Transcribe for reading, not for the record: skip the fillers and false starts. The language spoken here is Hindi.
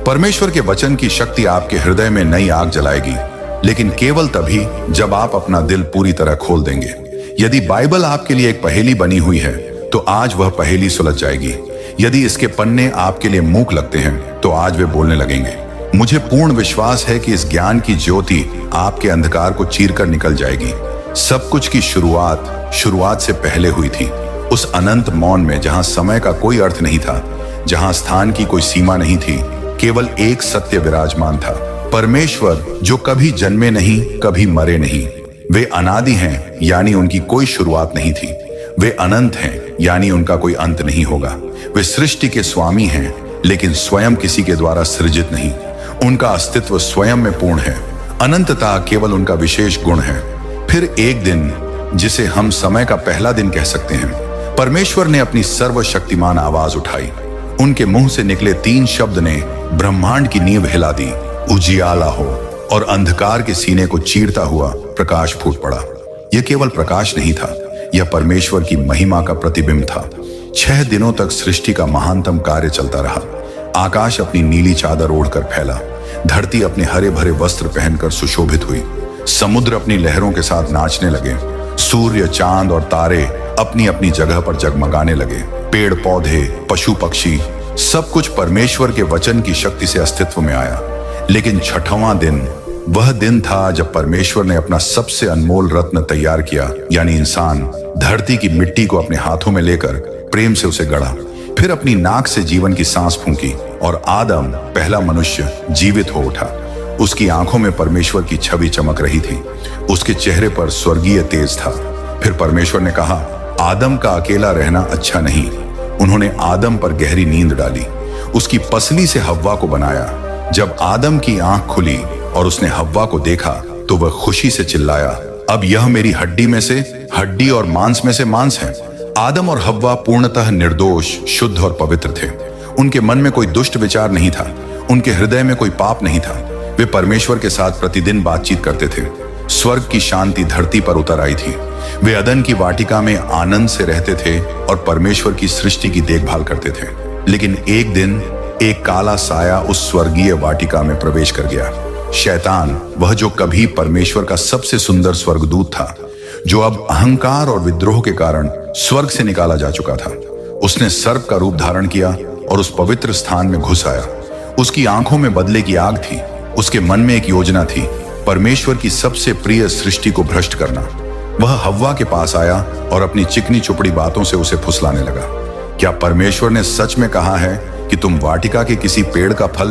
परमेश्वर के वचन की शक्ति आपके हृदय में नई आग जलाएगी, लेकिन केवल तभी जब आप अपना दिल पूरी तरह खोल देंगे। यदि बाइबल आपके लिए एक पहेली बनी हुई है तो आज वह पहेली सुलझ जाएगी। यदि इसके पन्ने आपके लिए मूक लगते हैं तो आज वे बोलने लगेंगे। मुझे पूर्ण विश्वास है कि इस ज्ञान की ज्योति आपके अंधकार को चीरकर निकल जाएगी। सब कुछ की शुरुआत से पहले हुई थी, उस अनंत मौन में जहां समय का कोई अर्थ नहीं था, जहां स्थान की कोई सीमा नहीं थी, केवल एक सत्य विराजमान था। परमेश्वर जो कभी जन्मे नहीं, कभी मरे नहीं। वे अनादि हैं, यानी उनकी कोई शुरुआत नहीं थी। वे अनंत हैं, यानी उनका कोई अंत नहीं होगा। वे सृष्टि के स्वामी हैं, लेकिन स्वयं किसी के द्वारा सृजित नहीं। उनका अस्तित्व स्वयं में पूर्ण है। अनंतता केवल उनका विशेष गुण है। फिर एक दिन, जिसे हम समय का पहला दिन कह सकते हैं, परमेश्वर ने अपनी सर्वशक्तिमान आवाज उठाई। उनके मुंह से निकले 3 शब्द ने ब्रह्मांड की नींव हिला दी। उजियाला हो, और अंधकार के सीने को चीरता हुआ प्रकाश फूट पड़ा। यह केवल प्रकाश नहीं था, यह परमेश्वर की महिमा का प्रतिबिंब था। 6 दिनों तक सृष्टि का महानतम कार्य चलता रहा। आकाश अपनी नीली चादर ओढ़कर फैला, धरती अपने हरे भरे वस्त्र पहनकर सुशोभित हुई, समुद्र अपनी लहरों के साथ नाचने लगे, सूर्य, चांद और तारे अपनी अपनी जगह पर जगमगाने लगे। पेड़ पौधे, पशु पक्षी, सब कुछ परमेश्वर के वचन की शक्ति से अस्तित्व में आया। लेकिन 6वां दिन वह दिन था जब परमेश्वर ने अपना सबसे अनमोल रत्न तैयार किया, यानी इंसान। धरती की मिट्टी को अपने हाथों में लेकर प्रेम से उसे गढ़ा, फिर अपनी नाक से जीवन की सांस फूंकी और आदम, पहला मनुष्य, जीवित हो उठा। उसकी आंखों में परमेश्वर की छवि चमक रही थी, उसके चेहरे पर स्वर्गीय तेज था। फिर परमेश्वर ने कहा, आदम का अकेला रहना अच्छा नहीं। उन्होंने आदम पर गहरी नींद डाली, उसकी पसली से हव्वा को बनाया। जब आदम की आंख खुली और उसने हव्वा को देखा तो वह खुशी से चिल्लाया, अब यह मेरी हड्डी में से हड्डी और मांस में से मांस है। आदम और हव्वा पूर्णतः निर्दोष, शुद्ध और पवित्र थे। उनके मन में कोई दुष्ट विचार नहीं था, उनके हृदय में कोई पाप नहीं था। वे परमेश्वर के साथ प्रतिदिन बातचीत करते थे। स्वर्ग की शांति धरती पर उतर आई थी। वे अदन की वाटिका में आनंद से रहते थे और परमेश्वर की सृष्टि की देखभाल करते थे। लेकिन एक दिन एक काला साया उस स्वर्गीय वाटिका में प्रवेश कर गया। शैतान, वह जो कभी परमेश्वर का सबसे सुंदर स्वर्गदूत था, जो अब अहंकार और विद्रोह के कारण स्वर्ग से निकाला जा चुका था। उसने सर्प का रूप धारण किया और उस पवित्र स्थान में घुस आया। उसकी आंखों में बदले की आग थी। उसके मन में एक योजना थी, परमेश्वर की सबसे प्रिय सृष्टि को भ्रष्ट करना। वह हव्वा के पास आया और अपनी चिकनी चुपड़ी बातों से उसे फुसलाने लगा। क्या परमेश्वर ने सच में कहा है कि तुम वाटिका के किसी पेड़ का फल